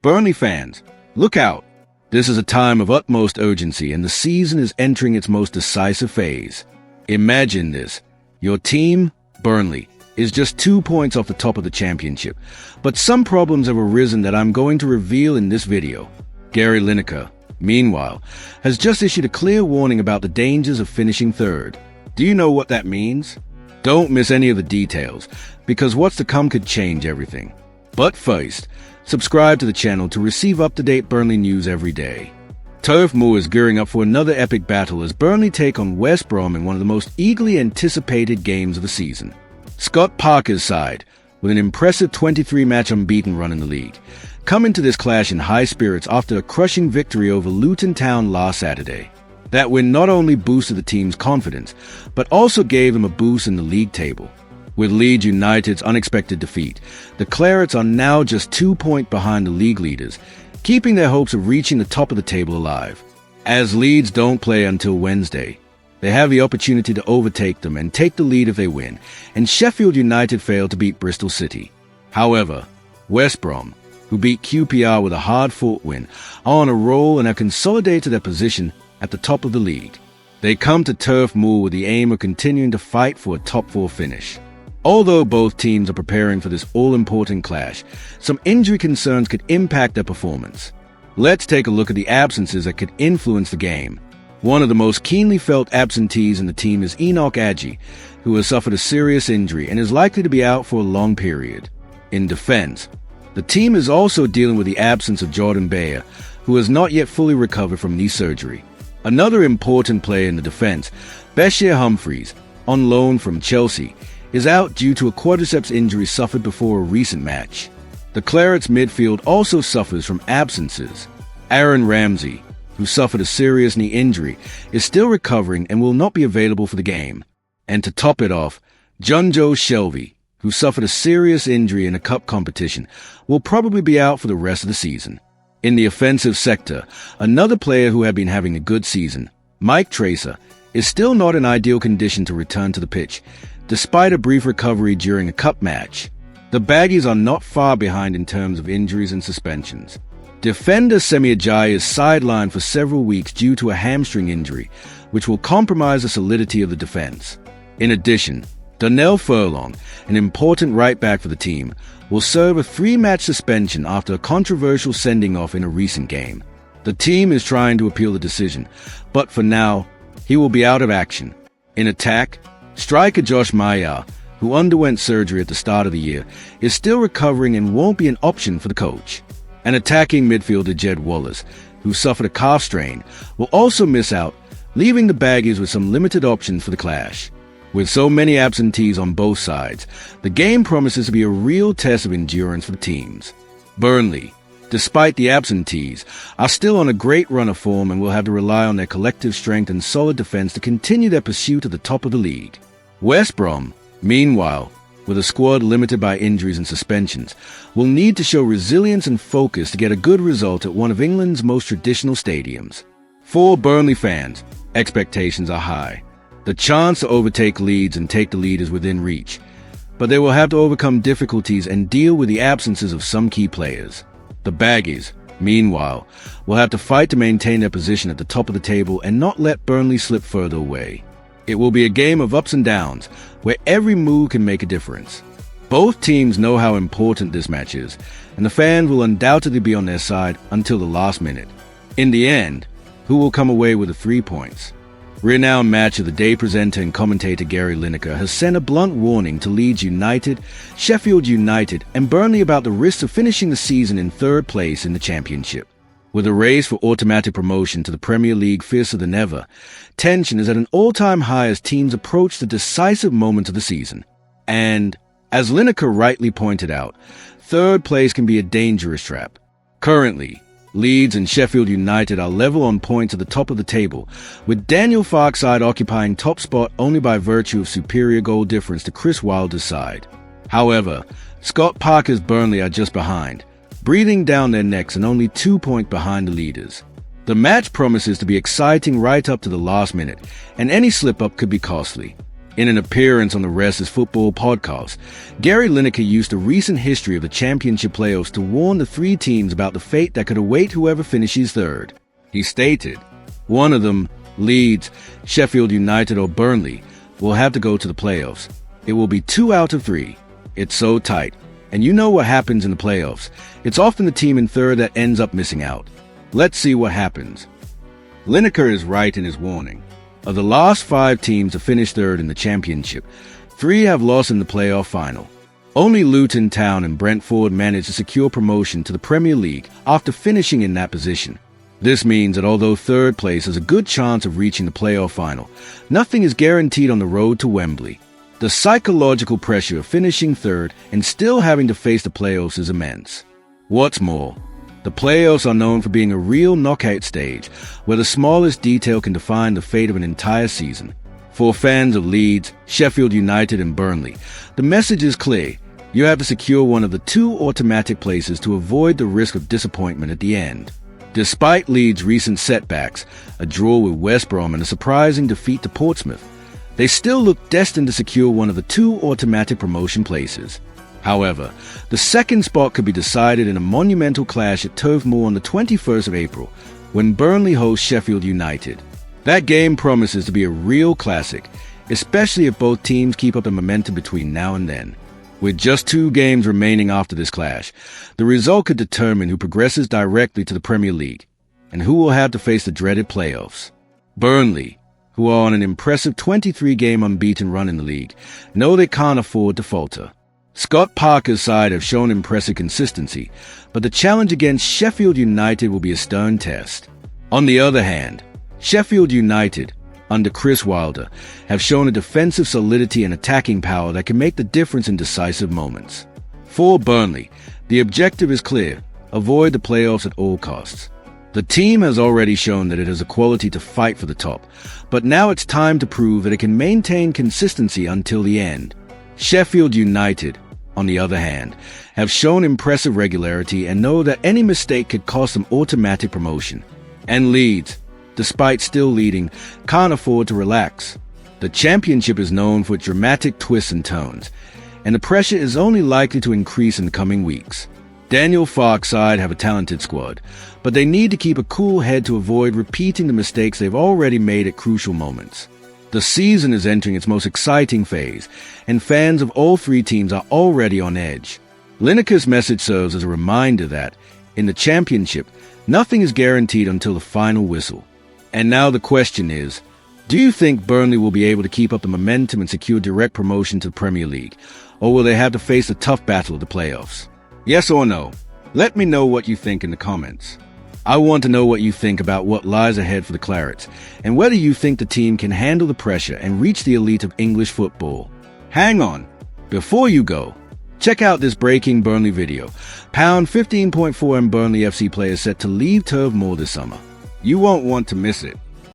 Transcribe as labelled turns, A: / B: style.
A: Burnley fans, look out! This is a time of utmost urgency and the season is entering its most decisive phase. Imagine this. Your team, Burnley, is just 2 points off the top of the championship, but some problems have arisen that I'm going to reveal in this video. Gary Lineker, meanwhile, has just issued a clear warning about the dangers of finishing third. Do you know what that means? Don't miss any of the details, because what's to come could change everything. But first, subscribe to the channel to receive up-to-date Burnley news every day. Turf Moor is gearing up for another epic battle as Burnley take on West Brom in one of the most eagerly anticipated games of the season. Scott Parker's side, with an impressive 23-match unbeaten run in the league, come into this clash in high spirits after a crushing victory over Luton Town last Saturday. That win not only boosted the team's confidence, but also gave them a boost in the league table. With Leeds United's unexpected defeat, the Clarets are now just 2 points behind the league leaders, keeping their hopes of reaching the top of the table alive. As Leeds don't play until Wednesday, they have the opportunity to overtake them and take the lead if they win, and Sheffield United failed to beat Bristol City. However, West Brom, who beat QPR with a hard-fought win, are on a roll and have consolidated their position at the top of the league. They come to Turf Moor with the aim of continuing to fight for a top-4 finish. Although both teams are preparing for this all-important clash, some injury concerns could impact their performance. Let's take a look at the absences that could influence the game. One of the most keenly felt absentees in the team is Enoch Adjei, who has suffered a serious injury and is likely to be out for a long period. In defense, the team is also dealing with the absence of Jordan Bayer, who has not yet fully recovered from knee surgery. Another important player in the defense, Bashir Humphreys, on loan from Chelsea, is out due to a quadriceps injury suffered before a recent match. The Clarets midfield also suffers from absences. Aaron Ramsey, who suffered a serious knee injury, is still recovering and will not be available for the game. And to top it off, Jonjo Shelvey, who suffered a serious injury in a cup competition, will probably be out for the rest of the season. In the offensive sector, another player who had been having a good season, Mike Tracer, is still not in ideal condition to return to the pitch, despite a brief recovery during a cup match. The Baggies are not far behind in terms of injuries and suspensions. Defender Semi Ajayi is sidelined for several weeks due to a hamstring injury, which will compromise the solidity of the defense. In addition, Donnell Furlong, an important right-back for the team, will serve a 3-match suspension after a controversial sending-off in a recent game. The team is trying to appeal the decision, but for now, he will be out of action. In attack, striker Josh Maya, who underwent surgery at the start of the year, is still recovering and won't be an option for the coach. And attacking midfielder Jed Wallace, who suffered a calf strain, will also miss out, leaving the Baggies with some limited options for the clash. With so many absentees on both sides, the game promises to be a real test of endurance for the teams. Burnley, despite the absentees, are still on a great run of form and will have to rely on their collective strength and solid defense to continue their pursuit at the top of the league. West Brom, meanwhile, with a squad limited by injuries and suspensions, will need to show resilience and focus to get a good result at one of England's most traditional stadiums. For Burnley fans, expectations are high. The chance to overtake Leeds and take the lead is within reach, but they will have to overcome difficulties and deal with the absences of some key players. The Baggies, meanwhile, will have to fight to maintain their position at the top of the table and not let Burnley slip further away. It will be a game of ups and downs, where every move can make a difference. Both teams know how important this match is, and the fans will undoubtedly be on their side until the last minute. In the end, who will come away with the 3 points? Renowned Match of the Day presenter and commentator Gary Lineker has sent a blunt warning to Leeds United, Sheffield United, and Burnley about the risks of finishing the season in third place in the Championship. With a race for automatic promotion to the Premier League fiercer than ever, tension is at an all-time high as teams approach the decisive moment of the season. And, as Lineker rightly pointed out, third place can be a dangerous trap. Currently, Leeds and Sheffield United are level on points at the top of the table, with Daniel Farke's side occupying top spot only by virtue of superior goal difference to Chris Wilder's side. However, Scott Parker's Burnley are just behind, breathing down their necks and only 2 points behind the leaders. The match promises to be exciting right up to the last minute, and any slip-up could be costly. In an appearance on the Rest is Football podcast, Gary Lineker used a recent history of the championship playoffs to warn the three teams about the fate that could await whoever finishes third. He stated, one of them, Leeds, Sheffield United or Burnley, will have to go to the playoffs. It will be 2 out of 3. It's so tight. And you know what happens in the playoffs. It's often the team in third that ends up missing out. Let's see what happens. Lineker is right in his warning. Of the last 5 teams to finish third in the championship, 3 have lost in the playoff final. Only Luton Town and Brentford managed to secure promotion to the Premier League after finishing in that position. This means that although third place has a good chance of reaching the playoff final, nothing is guaranteed on the road to Wembley. The psychological pressure of finishing third and still having to face the playoffs is immense. What's more, the playoffs are known for being a real knockout stage where the smallest detail can define the fate of an entire season. For fans of Leeds, Sheffield United and Burnley, the message is clear. You have to secure one of the 2 automatic places to avoid the risk of disappointment at the end. Despite Leeds' recent setbacks, a draw with West Brom and a surprising defeat to Portsmouth, they still look destined to secure one of the 2 automatic promotion places. However, the second spot could be decided in a monumental clash at Turf Moor on the 21st of April, when Burnley hosts Sheffield United. That game promises to be a real classic, especially if both teams keep up the momentum between now and then. With just 2 games remaining after this clash, the result could determine who progresses directly to the Premier League, and who will have to face the dreaded playoffs. Burnley, who are on an impressive 23-game unbeaten run in the league, know they can't afford to falter. Scott Parker's side have shown impressive consistency, but the challenge against Sheffield United will be a stern test. On the other hand, Sheffield United, under Chris Wilder, have shown a defensive solidity and attacking power that can make the difference in decisive moments. For Burnley, the objective is clear: avoid the playoffs at all costs. The team has already shown that it has the quality to fight for the top, but now it's time to prove that it can maintain consistency until the end. Sheffield United, on the other hand, have shown impressive regularity and know that any mistake could cost them automatic promotion. And Leeds, despite still leading, can't afford to relax. The championship is known for its dramatic twists and turns, and the pressure is only likely to increase in the coming weeks. Daniel Farke's side have a talented squad, but they need to keep a cool head to avoid repeating the mistakes they've already made at crucial moments. The season is entering its most exciting phase, and fans of all 3 teams are already on edge. Lineker's message serves as a reminder that, in the championship, nothing is guaranteed until the final whistle. And now the question is, do you think Burnley will be able to keep up the momentum and secure direct promotion to the Premier League, or will they have to face the tough battle of the playoffs? Yes or no? Let me know what you think in the comments. I want to know what you think about what lies ahead for the Clarets, and whether you think the team can handle the pressure and reach the elite of English football. Hang on, before you go, check out this breaking Burnley video. Pound 15.4 and Burnley FC players set to leave Turf Moor this summer. You won't want to miss it.